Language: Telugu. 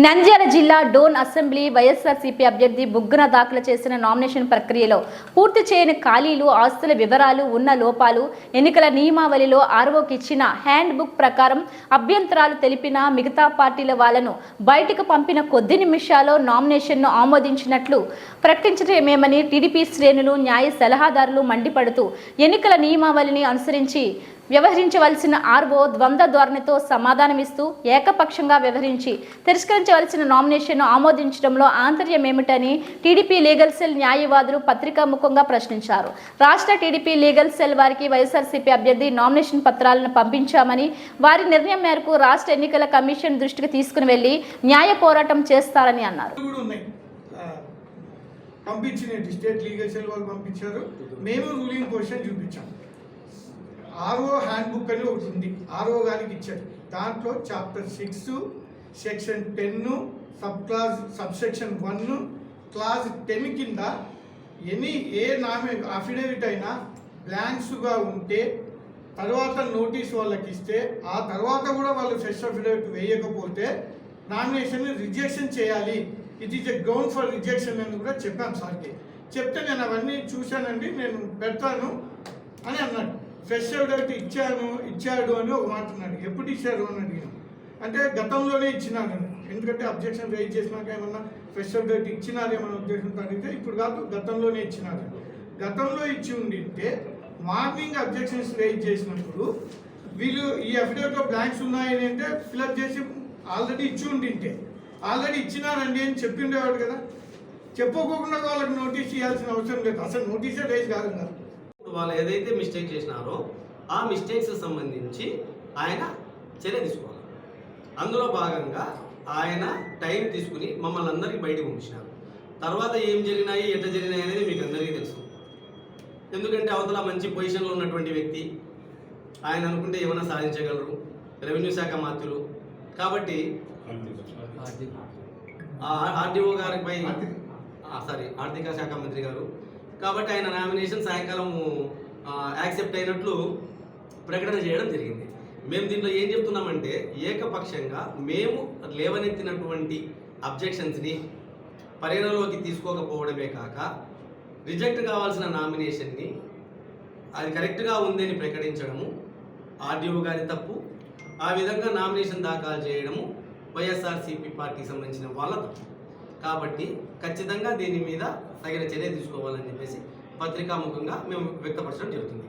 నంద్యాల జిల్లా డోన్ అసెంబ్లీ వైఎస్ఆర్సీపీ అభ్యర్థి బుగ్గన దాఖలు చేసిన నామినేషన్ ప్రక్రియలో పూర్తి చేయని ఖాళీలు, ఆస్తుల వివరాలు, ఉన్న లోపాలు, ఎన్నికల నియమావళిలో ఆర్ఓకి ఇచ్చిన హ్యాండ్ బుక్ ప్రకారం అభ్యంతరాలు తెలిపిన మిగతా పార్టీల వాళ్లను బయటకు పంపిన కొద్ది నిమిషాల్లో నామినేషన్ను ఆమోదించినట్లు ప్రకటించడమేమని టీడీపీ శ్రేణులు, న్యాయ సలహాదారులు మండిపడుతూ ఎన్నికల నియమావళిని అనుసరించి వ్యవహరించవలసిన ఆర్ఓ ద్వంద్వ ధోరణితో సమాధానమిస్తూ ఏకపక్షంగా వ్యవహరించి తిరస్కరించవలసిన నామినేషన్ను ఆమోదించడంలో ఆంతర్యమేమిటని టీడీపీ లీగల్ సెల్ న్యాయవాదులు పత్రికాముఖంగా ప్రశ్నించారు. రాష్ట్ర టీడీపీ లీగల్ సెల్ వారికి వైఎస్ఆర్సీపీ అభ్యర్థి నామినేషన్ పత్రాలను పంపించామని, వారి నిర్ణయం మేరకు రాష్ట్ర ఎన్నికల కమిషన్ దృష్టికి తీసుకుని వెళ్లి న్యాయ పోరాటం చేస్తారని అన్నారు. స్టేట్ లీగల్ సెల్ వాళ్ళు పంపించారు. మేము రూలింగ్ పొజిషన్ చూపించాం. ఆర్ఓ హ్యాండ్ బుక్ అని ఒకటి ఉంది, ఆర్ఓ గారికి ఇచ్చారు. దాంట్లో చాప్టర్ 6 సెక్షన్ 10 సబ్సెక్షన్ 1 క్లాజ్ 10 కింద ఏ అఫిడవిట్ అయినా బ్లాంక్స్గా ఉంటే తర్వాత నోటీస్ వాళ్ళకి ఇస్తే ఆ తర్వాత కూడా వాళ్ళు ఫ్రెష్ అఫిడవిట్ వేయకపోతే నామినేషన్ రిజెక్షన్ చేయాలి. It is a ground for rejection అని కూడా చెప్పాను సార్కి. చెప్తే నేను అవన్నీ చూశానండి, నేను పెడతాను అని అన్నాడు. ఫ్రెష్ అఫిడవిట్ ఇచ్చాడు అని ఒక మాట అన్నాడు. ఎప్పుడు ఇచ్చారు అని అడిగాను. అంటే గతంలోనే ఇచ్చినారని, ఎందుకంటే అబ్జెక్షన్ రైజ్ చేసినాక ఏమన్నా ఫ్రెష్ అఫిడవిట్ ఇచ్చినారేమన్నా ఉద్దేశంతో అడిగితే ఇప్పుడు కాదు, గతంలోనే ఇచ్చినారు. గతంలో ఇచ్చి ఉండింటే మార్నింగ్ అబ్జెక్షన్స్ రైజ్ చేసినప్పుడు వీళ్ళు ఈ అఫిడవిట్లో బ్లాంక్స్ ఉన్నాయని అంటే ఫిలప్ చేసి ఆల్రెడీ ఇచ్చి ఉండింటే ఆల్రెడీ ఇచ్చినారండి అని చెప్పి ఉండేవాడు కదా. చెప్పుకోకుండా వాళ్ళకి నోటీస్ ఇవ్వాల్సిన అవసరం లేదు, అసలు నోటీసే రైజ్ కాదు కదా. వాళ్ళు ఏదైతే మిస్టేక్ చేసినారో ఆ మిస్టేక్స్ సంబంధించి ఆయన చర్య తీసుకోవాలి. అందులో భాగంగా ఆయన టైం తీసుకుని మమ్మల్ని అందరికీ బయటకు పంపించినారు. తర్వాత ఏం జరిగినాయి, ఎట్లా జరిగినాయి అనేది మీకు అందరికీ తెలుసు. ఎందుకంటే అవతల మంచి పొజిషన్లో ఉన్నటువంటి వ్యక్తి, ఆయన అనుకుంటే ఏమైనా సాధించగలరు, రెవెన్యూ శాఖ మంత్రులు కాబట్టి ఆర్డీఓ గారిపై ఆర్థిక శాఖ మంత్రి గారు కాబట్టి ఆయన నామినేషన్ సాయంకాలం యాక్సెప్ట్ అయినట్లు ప్రకటన చేయడం జరిగింది. మేము దీంట్లో ఏం చెప్తున్నామంటే ఏకపక్షంగా మేము లేవనెత్తినటువంటి అబ్జెక్షన్స్ని పరిగణలోకి తీసుకోకపోవడమే కాక రిజెక్ట్ కావాల్సిన నామినేషన్ని అది కరెక్ట్గా ఉందని ప్రకటించడము ఆర్డీఓ గారి తప్పు. ఆ విధంగా నామినేషన్ దాఖలు చేయడము వైఎస్ఆర్సీపీ పార్టీకి సంబంధించిన వాళ్ళ తప్పు. కాబట్టి ఖచ్చితంగా దీని మీద తగిన చర్య తీసుకోవాలని చెప్పేసి పత్రికాముఖంగా మేము వ్యక్తపరచడం జరుగుతుంది.